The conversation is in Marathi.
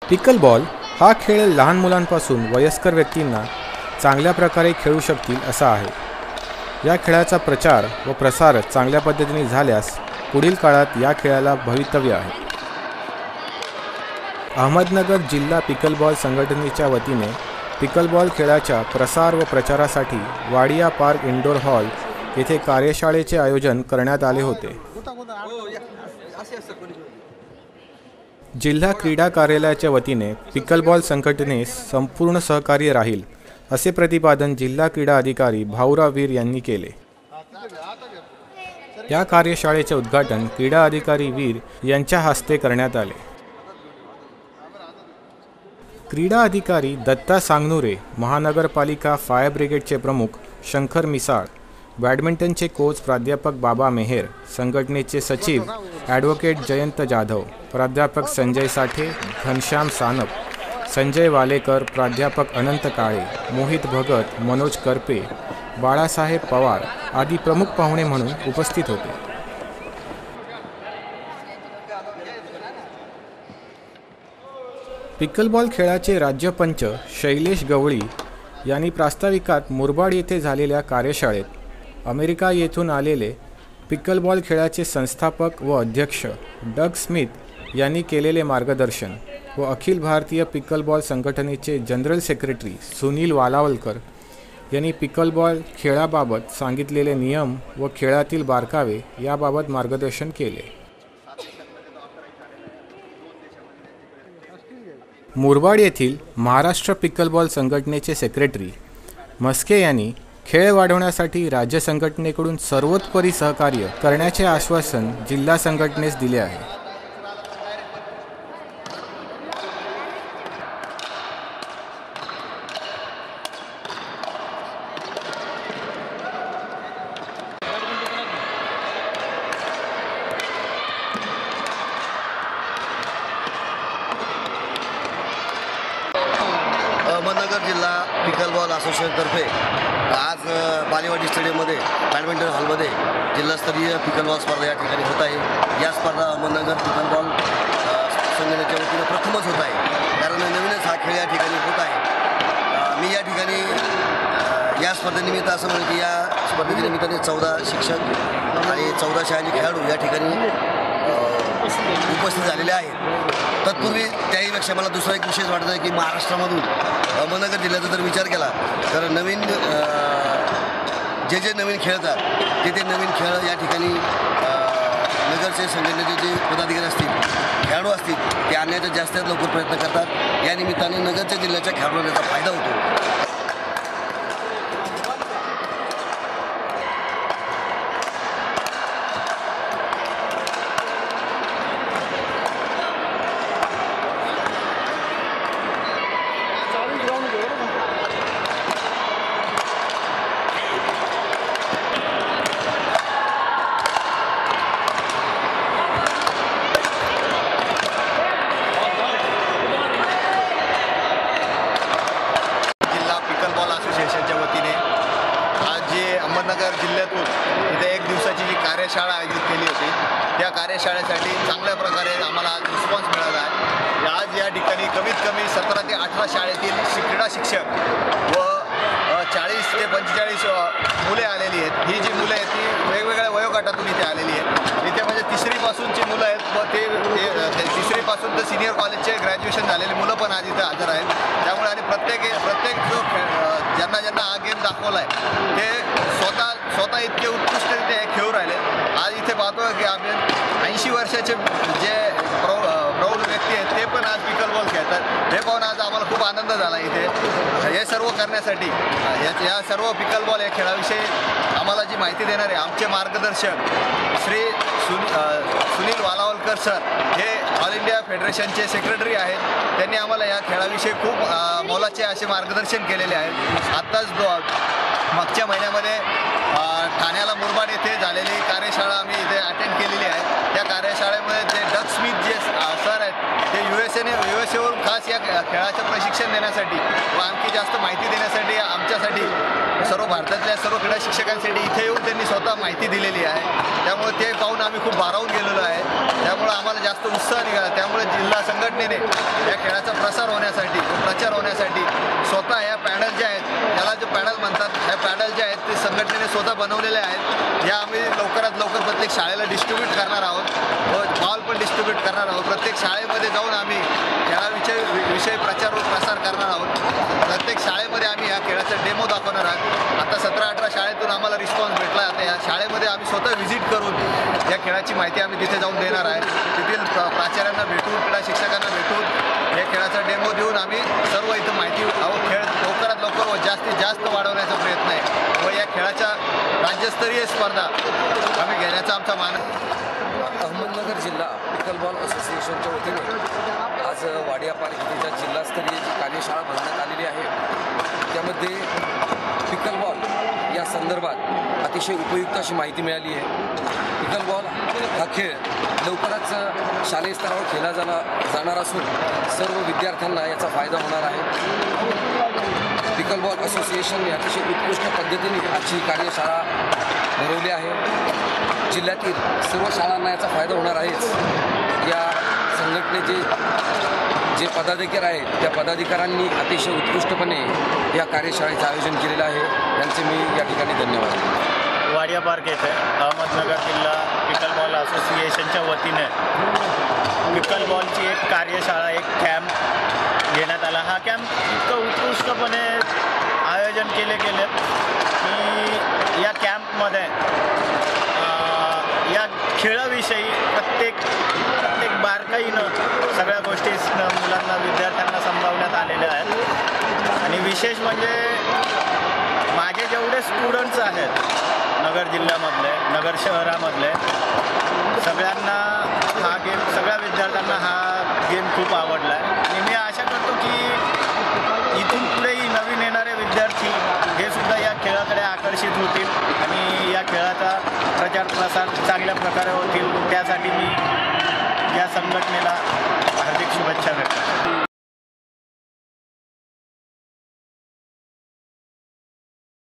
पिकलबॉल हा खेळ लहान मुलांपासून वयस्कर व्यक्तींना चांगल्या प्रकारे खेळू शकतील असा आहे। या खेळाचा प्रचार व प्रसार चांगल्या पद्धतीने झाल्यास पुढील काळात या खेळाला भवितव्य आहे। अहमदनगर जिल्हा पिकलबॉल संघटनेच्या वतीने पिकलबॉल खेळाच्या प्रसार व प्रचारासाठी वाडिया पार्क इंडोर हॉल येथे कार्यशाळेचे आयोजन करण्यात आले होते। जिल्हा क्रीडा कार्यालयाच्या वतीने पिकलबॉल संघटनेस संपूर्ण सहकार्य राहील असे प्रतिपादन जिल्हा क्रीडा अधिकारी भाऊराव वीर यांनी केले। या कार्यशाळेचे उद्घाटन क्रीडा अधिकारी वीर यांच्या हस्ते करण्यात आले। क्रीडा अधिकारी दत्ता सांगनुरे, महानगरपालिका फायर ब्रिगेडचे प्रमुख शंकर मिसाळ, बॅडमिंटनचे कोच प्राध्यापक बाबा मेहर, संघटनेचे सचिव ॲडव्होकेट जयंत जाधव, प्राध्यापक संजय साठे, घनश्याम सानप, संजय वालेकर, प्राध्यापक अनंत काळे, मोहित भगत, मनोज करपे, बाळासाहेब पवार आदी प्रमुख पाहुणे म्हणून उपस्थित होते। पिकलबॉल खेळाचे राज्यपंच शैलेश गवळी यांनी प्रास्ताविकात मुरबाड येथे झालेल्या कार्यशाळेत अमेरिका येथून आलेले पिकलबॉल खेळाचे संस्थापक व अध्यक्ष डग स्मिथ यांनी केलेले मार्गदर्शन व अखिल भारतीय पिकलबॉल संघटनेचे जनरल सेक्रेटरी सुनील वालावलकर यांनी पिकलबॉल खेळाबाबत सांगितलेले नियम व खेळातील बारकावे याबाबत मार्गदर्शन केले। मुरबाड येथील महाराष्ट्र पिकलबॉल संघटनेचे सेक्रेटरी मस्के यांनी खेळ वाढवण्यासाठी राज्य संघटनेकडून सर्वतोपरी सहकार्य करण्याचे आश्वासन जिल्हा संघटनेस दिले आहे। अहमदनगर जिल्हा पिकलबॉल असोसिएशनतर्फे आज बालेवाडी स्टेडियममध्ये बॅडमिंटन हॉलमध्ये जिल्हास्तरीय पिकलबॉल स्पर्धा या ठिकाणी होत आहे। या स्पर्धा अहमदनगर पिकलबॉल संघटनेच्या वतीने प्रथमच होत आहे, कारण नवीनच हा खेळ या ठिकाणी होत आहे। मी या ठिकाणी या स्पर्धेनिमित्त असं म्हणेन की या स्पर्धेनिमित्ताने 14 शिक्षक आणि 14 शाळांचे खेळाडू या ठिकाणी उपस्थित झालेले आहेत। तत्पूर्वी त्याहीपेक्षा मला दुसरा एक विशेष वाटत आहे की महाराष्ट्रामधून अहमदनगर जिल्ह्याचा जर विचार केला तर नवीन जे नवीन खेळतात ते नवीन खेळ या ठिकाणी नगरचे संघटनेचे जे पदाधिकारी असतील, खेळाडू असतील, ते आणण्याचा जास्तीत लवकर प्रयत्न करतात। या निमित्ताने नगरच्या जिल्ह्याच्या खेळाडूंना त्याचा फायदा होतो। अहमदनगर जिल्ह्यातून इथे एक दिवसाची जी कार्यशाळा आयोजित केली होती, त्या कार्यशाळेसाठी चांगल्या प्रकारे आम्हाला आज रिस्पॉन्स मिळाला आहे। आज या ठिकाणी कमीत कमी 17 ते 18 शाळेतील क्रीडा शिक्षक व 40 ते 45 मुले आलेली आहेत। ही जी मुलं आहेत ती वेगवेगळ्या वयोगटातून इथे आलेली आहेत। इथे म्हणजे तिसरीपासूनची मुलं आहेत व ते तिसरीपासून तर सिनियर कॉलेजचे ग्रॅज्युएशन झालेली मुलं पण आज इथे हजर आहेत। त्यामुळे आणि प्रत्येक जो ज्यांना हा गेम दाखवला आहे ते स्वतः इतके उत्कृष्टरित्या हे खेळू राहिले। आज इथे पाहतो की आम्ही 80 वर्षाचे जे प्रौढ व्यक्ती आहेत ते पण आज पिकलबॉल खेळतात। हे पाहून आज आम्हाला खूप आनंद झाला। इथे हे सर्व करण्यासाठी या सर्व पिकलबॉल या खेळाविषयी आम्हाला जी माहिती देणारे आमचे मार्गदर्शक श्री सुनील वालावलकर सर, हे ऑल इंडिया फेडरेशनचे सेक्रेटरी आहेत। त्यांनी आम्हाला या खेळाविषयी खूप मोलाचे असे मार्गदर्शन केलेले आहेत। आत्ताच मागच्या महिन्यामध्ये ठाण्याला मुरबाड येथे झालेली कार्यशाळा आम्ही इथे अटेंड केलेली आहे। त्या कार्यशाळेमध्ये जे डग स्मिथ जे सर आहेत ते USA खास या खेळाचं प्रशिक्षण देण्यासाठी व आणखी जास्त माहिती देण्यासाठी आमच्यासाठी सर्व भारतातल्या सर्व क्रीडा शिक्षकांसाठी इथे येऊन त्यांनी स्वतः माहिती दिलेली आहे। त्यामुळे ते पाहून आम्ही खूप भारावून गेलेलो आहे। त्यामुळं आम्हाला जास्त उत्साह निघाला. त्यामुळे जिल्हा संघटनेने या खेळाचा प्रसार होण्यासाठी व प्रचार होण्यासाठी स्वतः या पॅनल ज्या आहेत, त्याला जे पॅनल म्हणतात, ह्या पॅनल ज्या आहेत ते संघटनेने स्वतः बनवलेले आहेत. या आम्ही लवकरात लवकर प्रत्येक शाळेला डिस्ट्रीब्यूट करणार आहोत व बॉल पण डिस्ट्रीब्यूट करणार आहोत. प्रत्येक शाळेमध्ये जाऊन आम्ही खेळाविषयी प्रचार व प्रसार करणार आहोत. प्रत्येक शाळेमध्ये आम्ही या खेळाचा डेमो दाखवणार आहोत. आता 17-18 शाळेतून आम्हाला रिस्पॉन्स भेटला. आता या शाळेमध्ये आम्ही स्वतः व्हिजिट करून या खेळाची माहिती आम्ही तिथे जाऊन देणार आहे. तेथील प्राचार्यांना भेटून, क्रीडा शिक्षकांना भेटून या खेळाचा डेमो देऊन आम्ही सर्व इथं माहिती खेळ लवकरात लवकर व जास्तीत जास्त वाढवण्याचा प्रयत्न आहे व या खेळाच्या राज्यस्तरीय स्पर्धा आम्ही घेण्याचा आमचा अहमदनगर जिल्हा पिकलबॉल असोसिएशनच्या वतीने आज वाडिया पार्क येथे ज्या जिल्हास्तरीय जी कार्यशाळा भरवण्यात आलेली आहे त्यामध्ये पिकलबॉल या संदर्भात अतिशय उपयुक्त अशी माहिती मिळाली आहे. पिकलबॉल हा खेळ लवकरच शालेय स्तरावर खेळला जाणार असून सर्व विद्यार्थ्यांना याचा फायदा होणार आहे. पिकलबॉल असोसिएशनने अतिशय उत्कृष्ट पद्धतीने आजची कार्यशाळा भरवली आहे. जिल्ह्यातील सर्व शाळांना याचा फायदा होणार आहेच. या संघटनेचे जे पदाधिकारी आहेत त्या पदाधिकाऱ्यांनी अतिशय उत्कृष्टपणे या कार्यशाळेचं आयोजन केलेलं आहे. त्यांचे मी या ठिकाणी धन्यवाद. वाडिया पार्क येथे अहमदनगर जिल्हा पिकलबॉल असोसिएशनच्या वतीने पिकलबॉलची एक कार्यशाळा, एक कॅम्प घेण्यात आला. हा कॅम्प इतकं उत्कृष्टपणे आयोजन केले गेले की या कॅम्पमध्ये या खेळाविषयी प्रत्येक बारकाईनं सगळ्या गोष्टी मुलांना, विद्यार्थ्यांना समजावण्यात आलेल्या आहेत. आणि विशेष म्हणजे माझे जेवढे स्टुडंट्स आहेत नगर जिल्ह्यामधले, नगर शहरामधले, सगळ्यांना हा गेम, सगळ्या विद्यार्थ्यांना हा गेम खूप आवडला आहे. आणि मी आशा करतो की इथून पुढेही नवीन येणारे विद्यार्थी हे सुद्धा या खेळाकडे आकर्षित होतील आणि या खेळाचा प्रचार प्रसार चांगल्या प्रकारे होतील. त्यासाठी मी या संघटनेला